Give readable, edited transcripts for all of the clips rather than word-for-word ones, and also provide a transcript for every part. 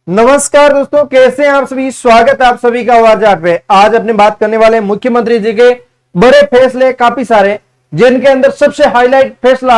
नमस्कार दोस्तों, कैसे हैं आप सभी। स्वागत है आप सभी का आवाज आठ पे। आज अपने बात करने वाले मुख्यमंत्री जी के बड़े फैसले काफी सारे, जिनके अंदर सबसे हाईलाइट फैसला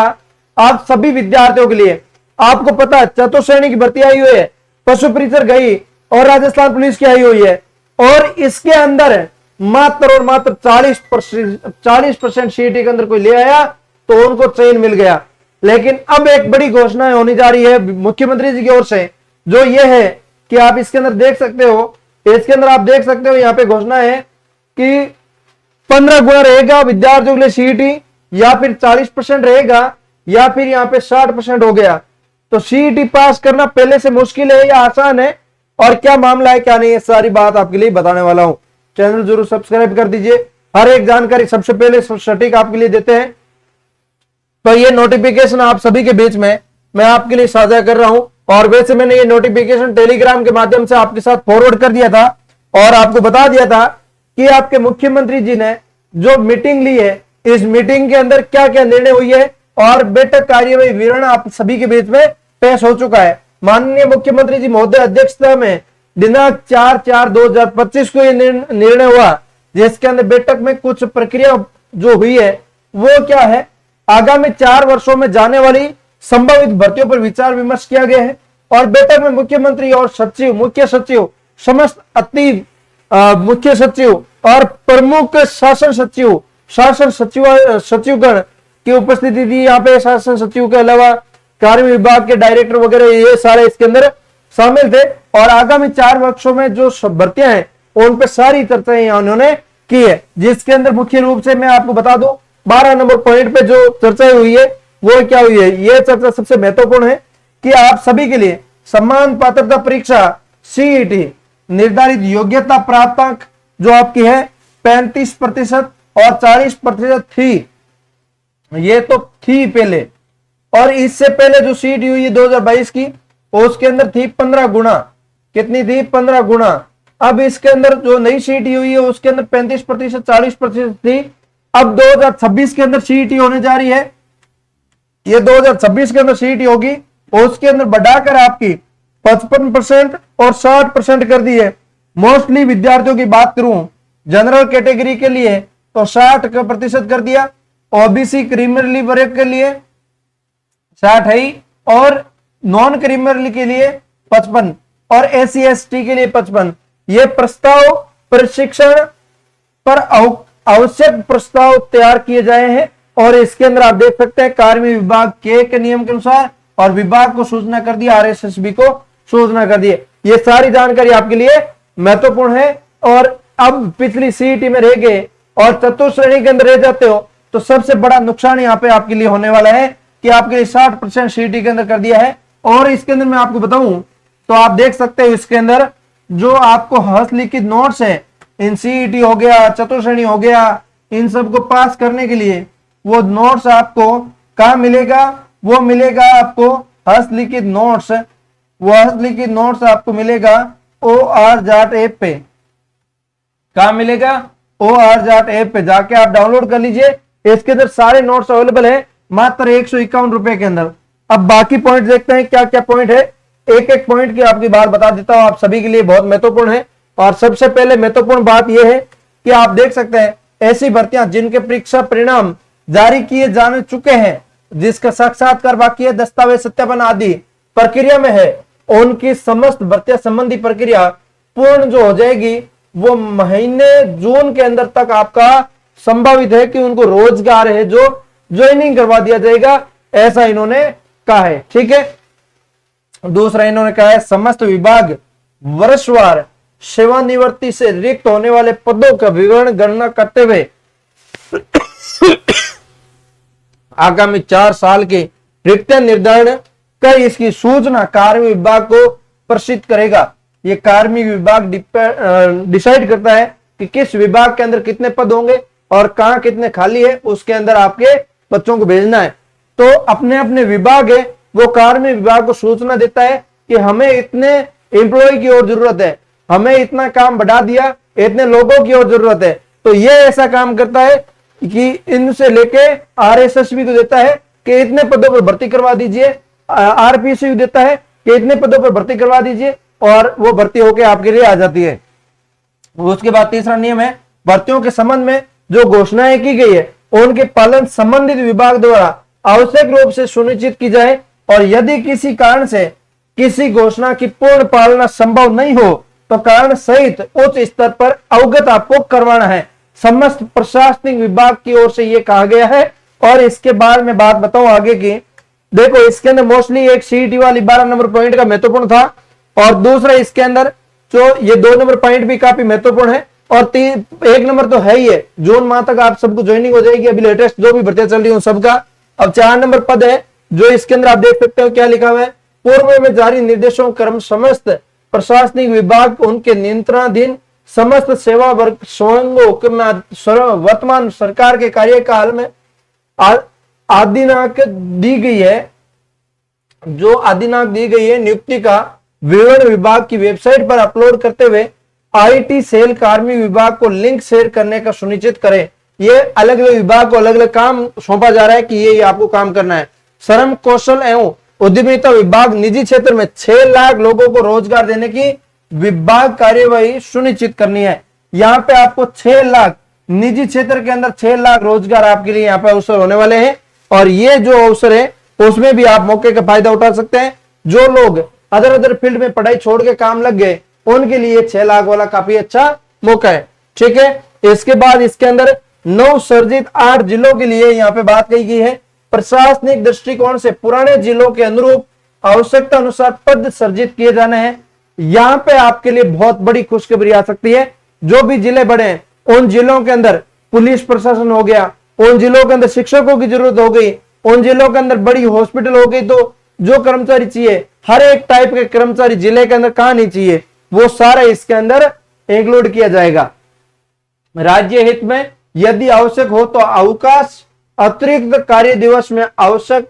आप सभी विद्यार्थियों के लिए। आपको पता है चतुर्श्रेणी की भर्ती आई हुई है, पशु परिचर गई और राजस्थान पुलिस की आई हुई है, और इसके अंदर मात्र और मात्र 40% सीटी के अंदर कोई ले आया तो उनको चयन मिल गया। लेकिन अब एक बड़ी घोषणा होने जा रही है मुख्यमंत्री जी की ओर से, जो ये है कि आप इसके अंदर देख सकते हो, यहाँ पे घोषणा है कि 15 गुना रहेगा विद्यार्थियों के लिए सीईटी, या फिर 40% रहेगा, या फिर यहाँ पे 60% हो गया। तो सीईटी पास करना पहले से मुश्किल है या आसान है, और क्या मामला है क्या नहीं है, सारी बात आपके लिए बताने वाला हूं। चैनल जरूर सब्सक्राइब कर दीजिए, हर एक जानकारी सबसे पहले सटीक आपके लिए देते हैं। तो ये नोटिफिकेशन आप सभी के बीच में मैं आपके लिए साझा कर रहा हूं, और वैसे मैंने ये नोटिफिकेशन टेलीग्राम के माध्यम से आपके साथ फॉरवर्ड कर दिया था और आपको बता दिया था कि आपके मुख्यमंत्री जी ने जो मीटिंग ली है, इस मीटिंग के अंदर क्या क्या निर्णय हुई है, और बैठक कार्यवाही विवरण आप सभी के बीच में पेश हो चुका है। माननीय मुख्यमंत्री जी महोदय अध्यक्षता में दिनांक 4/4/2025 को यह निर्णय हुआ, जिसके अंदर बैठक में कुछ प्रक्रिया जो हुई है वो क्या है, आगामी 4 वर्षों में जाने वाली संभावित भर्तियों पर विचार विमर्श किया गया है। और बैठक में मुख्यमंत्री और सचिव, मुख्य सचिव, समस्त अति मुख्य सचिव और प्रमुख शासन सचिवगण की उपस्थिति थी। यहाँ पे शासन सचिव के अलावा कार्य विभाग के डायरेक्टर वगैरह ये सारे इसके अंदर शामिल थे, और आगामी 4 वर्षों में जो भर्तियां हैं उन पे सारी चर्चाएं उन्होंने की है, जिसके अंदर मुख्य रूप से मैं आपको बता दूं 12 नंबर पॉइंट पे जो चर्चा हुई है वो क्या हुई है। यह चर्चा सबसे महत्वपूर्ण है कि आप सभी के लिए समान पात्रता परीक्षा सीईटी निर्धारित योग्यता प्राप्तांक जो आपकी है 35% और 40% थी, ये तो थी पहले, और इससे पहले जो सीईटी हुई है 2022 की, उसके अंदर थी 15 गुना। कितनी थी? 15 गुना। अब इसके अंदर जो नई सीईटी हुई है उसके अंदर 35% 40% थी। अब 2026 के अंदर सीईटी होने जा रही है, ये 2026 के अंदर सीईटी होगी, उसके अंदर बढ़ाकर आपकी 55% और 60% कर दी है। मोस्टली विद्यार्थियों की बात करूं जनरल कैटेगरी के लिए तो 60% कर दिया, ओबीसी क्रीमिनल वर्ग के लिए 60 है, और नॉन क्रीमिनल के लिए 55 और एससी एसटी के लिए 55। ये प्रस्ताव प्रशिक्षण पर आवश्यक प्रस्ताव तैयार किए जाए हैं, और इसके अंदर आप देख सकते हैं कार्मिक विभाग के नियम के अनुसार, और विभाग को सूचना कर दिया, आरएसएसबी को सूचना कर दी। ये सारी जानकारी आपके लिए महत्वपूर्ण है। और अब पिछली सीईटी में रह गए और चतुर्श्रेणी के अंदर रह जाते हो तो सबसे बड़ा नुकसान यहाँ पे आपके लिए होने वाला है कि आपके लिए 60% सीईटी के अंदर कर दिया है। और इसके अंदर मैं आपको बताऊं तो आप देख सकते हो इसके अंदर जो आपको हस्तलिखित नोट्स है, इन सीईटी हो गया, चतुर्श्रेणी हो गया, इन सबको पास करने के लिए वो नोट्स आपको कहां मिलेगा? वो मिलेगा आपको हस्तलिखित नोट्स, वो हस्तलिखित नोट्स आपको मिलेगा OR-JAT ऐप पे। कहां मिलेगा? OR-JAT ऐप पे जाके आप डाउनलोड कर लीजिए। इसके अंदर सारे नोट्स अवेलेबल है मात्र 151 रुपए के अंदर। अब बाकी पॉइंट देखते हैं क्या क्या पॉइंट है, एक एक पॉइंट की आपकी बात बता देता हूं, आप सभी के लिए बहुत महत्वपूर्ण है। और सबसे पहले महत्वपूर्ण बात यह है कि आप देख सकते हैं ऐसी भर्तियां जिनके परीक्षा परिणाम जारी किए जाने चुके हैं, जिसका साक्षात्कार बाकी है, दस्तावेज सत्यापन आदि प्रक्रिया में है, उनकी समस्त भर्तियां संबंधी प्रक्रिया पूर्ण जो हो जाएगी वो महीने जून के अंदर तक आपका संभावित है कि उनको रोजगार है जो ज्वाइनिंग करवा दिया जाएगा, ऐसा इन्होंने कहा है। ठीक है। दूसरा इन्होंने कहा है समस्त विभाग वर्षवार सेवानिवृत्ति से रिक्त होने वाले पदों का विवरण गणना करते हुए आगामी 4 साल के रिक्तियां निर्धारण कर इसकी सूचना कार्मिक विभाग को प्रसिद्ध करेगा। ये कार्मिक विभाग डिसाइड करता है कि किस विभाग के अंदर कितने पद होंगे और कहां कितने खाली है, उसके अंदर आपके बच्चों को भेजना है। तो अपने अपने विभाग है वो कार्मिक विभाग को सूचना देता है कि हमें इतने एम्प्लॉय की और जरूरत है, हमें इतना काम बढ़ा दिया, इतने लोगों की और जरूरत है। तो ये ऐसा काम करता है कि इनसे लेके आरएसएसबी को देता है कि इतने पदों पर भर्ती करवा दीजिए, आरपीसी देता है कि इतने पदों पर भर्ती करवा दीजिए, और वो भर्ती होकर आपके लिए आ जाती है। उसके बाद तीसरा नियम है, भर्तियों के संबंध में जो घोषणाएं की गई है उनके पालन संबंधित विभाग द्वारा आवश्यक रूप से सुनिश्चित की जाए, और यदि किसी कारण से किसी घोषणा की पूर्ण पालना संभव नहीं हो तो कारण सहित उच्च स्तर पर अवगत आपको करवाना है। समस्त प्रशासनिक विभाग की ओर से यह कहा गया है। और इसके बाद में बात बताऊं आगे की, देखो इसके अंदर मोस्टली एक सीईटी वाली 12 नंबर पॉइंट का महत्वपूर्ण था, और दूसरा इसके अंदर जो ये 2 नंबर पॉइंट भी काफी महत्वपूर्ण है, और 1 नंबर तो है ही है। जून माह तक आप सबको ज्वाइनिंग हो जाएगी, अभी लेटेस्ट जो भी भर्तियां चल रही है सबका। अब 4 नंबर पद है जो इसके अंदर आप देख सकते हो क्या लिखा हुआ है, पूर्व में जारी निर्देशों क्रम समस्त प्रशासनिक विभाग उनके नियंत्रणाधीन समस्त सेवा वर्ग स्वयं वर्तमान सरकार के कार्यकाल में आदिनाक दी गई है, जो आदिनाक दी गई है नियुक्ति का विवरण विभाग की वेबसाइट पर अपलोड करते हुए आईटी सेल कार्मिक विभाग को लिंक शेयर करने का सुनिश्चित करें। ये अलग अलग विभाग को अलग अलग काम सौंपा जा रहा है कि ये आपको काम करना है। श्रम कौशल एवं उद्यमिता विभाग निजी क्षेत्र में 6 लाख लोगों को रोजगार देने की विभाग कार्यवाही सुनिश्चित करनी है। यहाँ पे आपको 6 लाख निजी क्षेत्र के अंदर 6 लाख रोजगार आपके लिए यहाँ पे अवसर होने वाले हैं, और ये जो अवसर है उसमें भी आप मौके का फायदा उठा सकते हैं। जो लोग अदर फील्ड में पढ़ाई छोड़ के काम लग गए उनके लिए 6 लाख वाला काफी अच्छा मौका है। ठीक है, इसके बाद इसके अंदर नवसर्जित 8 जिलों के लिए यहाँ पे बात कही गई है। प्रशासनिक दृष्टिकोण से पुराने जिलों के अनुरूप आवश्यकता अनुसार पद सर्जित किए जाने हैं। यहाँ पे आपके लिए बहुत बड़ी खुशखबरी आ सकती है। जो भी जिले बड़े हैं उन जिलों के अंदर पुलिस प्रशासन हो गया, उन जिलों के अंदर शिक्षकों की जरूरत हो गई, उन जिलों के अंदर बड़ी हॉस्पिटल हो गई, तो जो कर्मचारी चाहिए हर एक टाइप के कर्मचारी जिले के अंदर कहां नहीं चाहिए वो सारा इसके अंदर इंक्लूड किया जाएगा। राज्य हित में यदि आवश्यक हो तो अवकाश अतिरिक्त कार्य दिवस में आवश्यक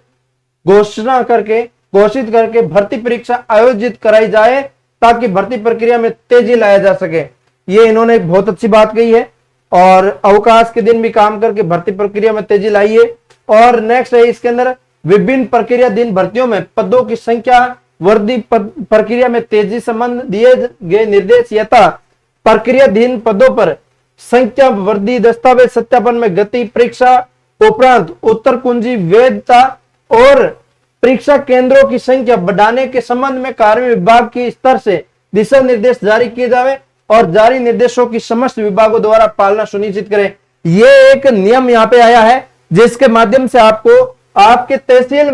घोषित करके भर्ती परीक्षा आयोजित कराई जाए ताकि भर्ती प्रक्रिया में तेजी लाया जा सके। ये इन्होंने बहुत अच्छी बात कही है, और अवकाश के दिन भी काम करके भर्ती प्रक्रिया में तेजी लाइए। और नेक्स्ट है इसके अंदर विभिन्न प्रक्रिया दिन भर्तियों में पदों की संख्या वृद्धि प्रक्रिया में तेजी संबंध दिए गए निर्देश यथा प्रक्रियाधीन पदों पर संख्या वृद्धि, दस्तावेज सत्यापन में गति, परीक्षा उपरांत उत्तर कुंजी वैधता और परीक्षा केंद्रों की संख्या बढ़ाने के संबंध में कार्य विभाग की स्तर से दिशा निर्देश जारी किए जाए और जारी निर्देशों की समस्त विभागों द्वारा पालना सुनिश्चित करें। ये एक नियम यहाँ पे आया है जिसके माध्यम से आपको आपके तहसील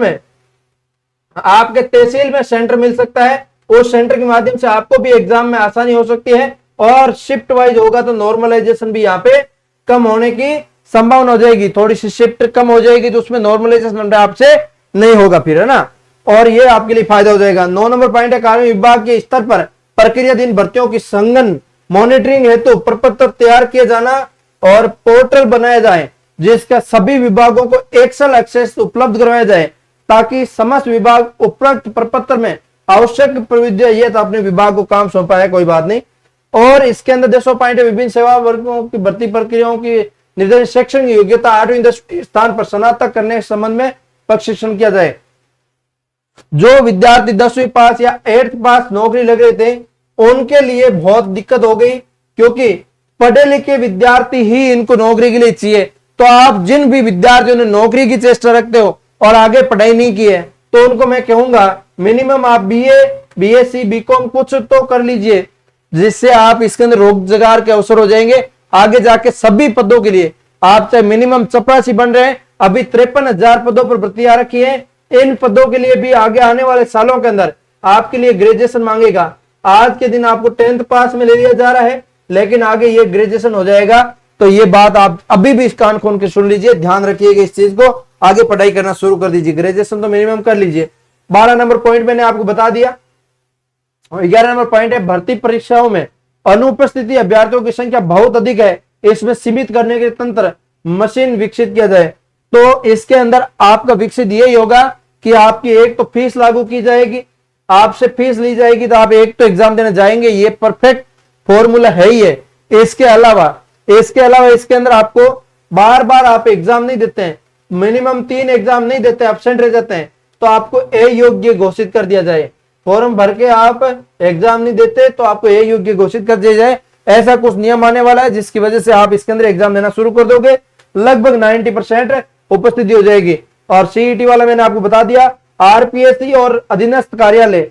में सेंटर मिल सकता है। उस सेंटर के माध्यम से आपको भी एग्जाम में आसानी हो सकती है, और शिफ्ट वाइज होगा तो नॉर्मलाइजेशन भी यहाँ पे कम होने की संभावना हो जाएगी। थोड़ी सी शिफ्ट कम हो जाएगी तो उसमें नॉर्मलाइजेशन आपसे नहीं होगा फिर, है ना, और ये आपके लिए फायदा हो जाएगा। 9 नंबर पॉइंट है, कार्य विभाग के स्तर पर प्रक्रियाधीन भर्तियों की संगठन मॉनिटरिंग हेतु प्रपत्र तैयार किया जाना और पोर्टल बनाया जाए जिसका सभी विभागों को एक्सेल एक्सेस उपलब्ध करवाया जाए ताकि समस्त विभाग उपरोक्त प्रपत्र में आवश्यक प्रविधियां, ये तो अपने विभाग को काम सौंपा है, कोई बात नहीं। और इसके अंदर 10 पॉइंट है, विभिन्न सेवा वर्गों की भर्ती प्रक्रियाओं की निर्धारित शैक्षणिक योग्यता 8वीं 10वीं स्थान पर स्नातक करने के संबंध में प्रशिक्षण किया जाए। जो विद्यार्थी 10वीं पास या 8th पास नौकरी लग रहे थे उनके लिए बहुत दिक्कत हो गई, क्योंकि पढ़े लिखे विद्यार्थी ही इनको नौकरी के लिए चाहिए। तो आप जिन भी विद्यार्थियों ने नौकरी की चेष्टा रखते हो और आगे पढ़ाई नहीं की है तो उनको मैं कहूंगा मिनिमम आप बीए, बीएससी, बीकॉम कुछ तो कर लीजिए, जिससे आप इसके अंदर रोजगार के अवसर हो जाएंगे आगे जाके सभी पदों के लिए। आप चाहे मिनिमम चपरासी बन रहे हैं, अभी 53,000 पदों पर भर्ती आ रखी है। इन पदों के लिए भी आगे आने वाले सालों के अंदर आपके लिए ग्रेजुएशन मांगेगा। आज के दिन आपको 10th पास में ले लिया जा रहा है, लेकिन आगे ये ग्रेजुएशन हो जाएगा। तो ये बात आप अभी भी इस कान खोल के सुन लीजिए, ध्यान रखिएगा इस चीज को, आगे पढ़ाई करना शुरू कर दीजिए, ग्रेजुएशन तो मिनिमम कर लीजिए। 12 नंबर पॉइंट मैंने आपको बता दिया। और 11 नंबर पॉइंट है, भर्ती परीक्षाओं में अनुपस्थिति अभ्यर्थियों की संख्या बहुत अधिक है, इसमें सीमित करने के तंत्र मशीन विकसित किया जाए। तो इसके अंदर आपका विकसित यही होगा कि आपकी एक तो फीस लागू की जाएगी, आपसे फीस ली जाएगी तो आप एक तो एग्जाम देने जाएंगे, ये परफेक्ट फॉर्मूला है ही है। इसके अलावा इसके अंदर आपको बार बार आप एग्जाम नहीं देते हैं, मिनिमम 3 एग्जाम नहीं देते, एब्सेंट रह जाते हैं, तो आपको अयोग्य घोषित कर दिया जाए। फॉर्म भर के आप एग्जाम नहीं देते तो आपको अयोग्य घोषित कर दिया जाए, ऐसा कुछ नियम आने वाला है जिसकी वजह से आप इसके अंदर एग्जाम देना शुरू कर दोगे, लगभग 90% उपस्थिति हो जाएगी। और सीईटी वाला मैंने आपको बता दिया, आरपीएससी और अधीनस्थ कार्यालय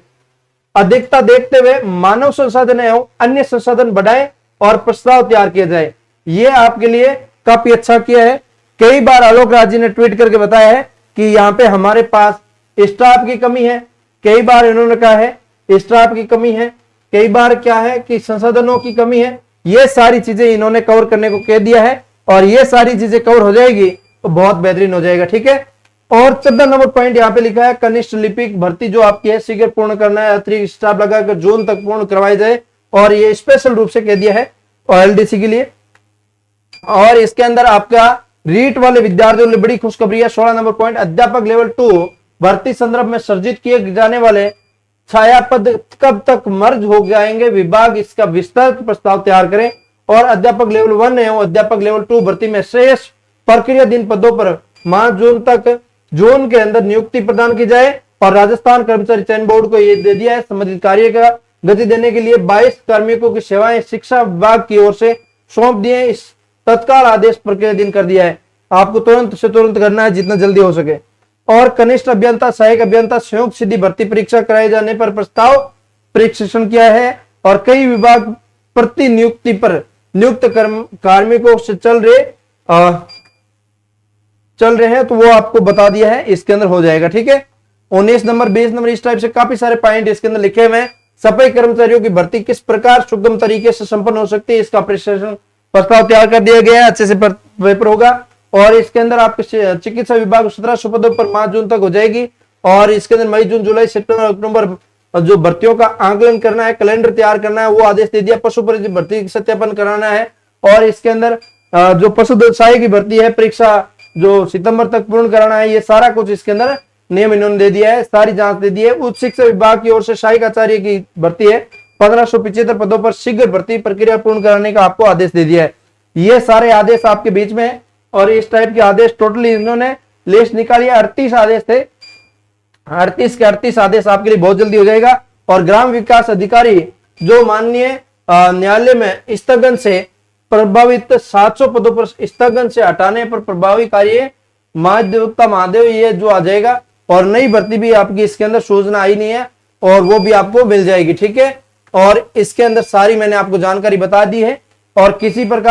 अधिकता देखते हुए मानव संसाधन एवं अन्य संसाधन बढ़ाएं और प्रस्ताव तैयार किया जाए। ये आपके लिए काफी अच्छा किया है। कई बार आलोक राज जी ने ट्वीट करके बताया है कि यहाँ पे हमारे पास स्टाफ की कमी है, कई बार इन्होंने कहा है स्टाफ की कमी है, कई बार क्या है कि संसाधनों की कमी है। ये सारी चीजें इन्होंने कवर करने को कह दिया है और ये सारी चीजें कवर हो जाएगी तो बहुत बेहतरीन हो जाएगा, ठीक है। और 14 नंबर पॉइंट यहाँ पे लिखा है, कनिष्ठ लिपिक भर्ती जो आपकी है शीघ्र पूर्ण करना है, अतिरिक्त स्टाफ लगाकर जून तक पूर्ण करवाई जाए, और ये स्पेशल रूप से कह दिया है एलडीसी के लिए। और इसके अंदर आपका रीट वाले विद्यार्थियों के लिए बड़ी खुशखबरी है। 16 नंबर पॉइंट, अध्यापक लेवल 2 भर्ती संदर्भ में सर्जित किए जाने वाले छाया पद कब तक मर्ज हो जाएंगे, विभाग इसका विस्तृत प्रस्ताव तैयार करें। और अध्यापक लेवल 1 एवं अध्यापक लेवल 2 भर्ती में शेष प्रक्रियाधीन पदों पर माह जून तक जून के अंदर नियुक्ति प्रदान की जाए। और राजस्थान कर्मचारी चयन बोर्ड को यह दे दिया है, संबंधित कार्य का गति देने के लिए 22 कार्मिकों की सेवाएं शिक्षा विभाग की ओर से सौंप दिए। इस तत्काल आदेश प्रक्रियाधीन कर दिया है, आपको तुरंत से तुरंत करना है जितना जल्दी हो सके। और कनिष्ठ अभियंता सहायक अभियंता संयुक्त सीधी भर्ती परीक्षा कराए जाने पर प्रस्ताव प्रशिक्षण किया है। और कई विभाग प्रति नियुक्ति पर नियुक्त कार्मिकों से चल रहे हैं तो वो आपको बता दिया है, इसके अंदर हो जाएगा, ठीक है। 19 नंबर 20 नंबर इस टाइप से काफी सारे पॉइंट इसके अंदर लिखे हुए हैं। सफाई कर्मचारियों की भर्ती किस प्रकार सुगम तरीके से संपन्न हो सकती है, इसका प्रस्ताव तैयार कर दिया गया है, अच्छे से पेपर होगा। और इसके अंदर आपके चिकित्सा विभाग 1700 पदों पर माह जून तक हो जाएगी। और इसके अंदर मई जून जुलाई सितंबर अक्टूबर जो भर्तियों का आंकलन करना है, कैलेंडर तैयार करना है, वो आदेश दे दिया। पशु भर्ती सत्यापन कराना है। और इसके अंदर जो पशु व्यवसाय की भर्ती है परीक्षा जो सितंबर तक पूर्ण कराना है, ये सारा कुछ इसके अंदर नियम इन्होंने दे दिया है, सारी जांच दे दी है। उच्च शिक्षा विभाग की ओर से सहायक आचार्य की भर्ती है 1575 पदों पर शीघ्र भर्ती प्रक्रिया पूर्ण कराने का आपको आदेश दे दिया है। ये सारे आदेश आपके बीच में है। और इस टाइप के आदेश टोटली इन्होंने लिस्ट निकाली है, 38 आदेश थे, 38 के 38 आदेश आपके लिए बहुत जल्दी हो जाएगा। और ग्राम विकास अधिकारी जो माननीय न्यायालय में स्थगन से प्रभावित 700 पदों पर स्थगन से हटाने पर प्रभावी कार्य महादेवता महादेव, ये जो आ जाएगा। और नई भर्ती भी आपकी इसके अंदर सूचना आई नहीं है और वो भी आपको मिल जाएगी, ठीक है। और इसके अंदर सारी मैंने आपको जानकारी बता दी है। और किसी प्रकार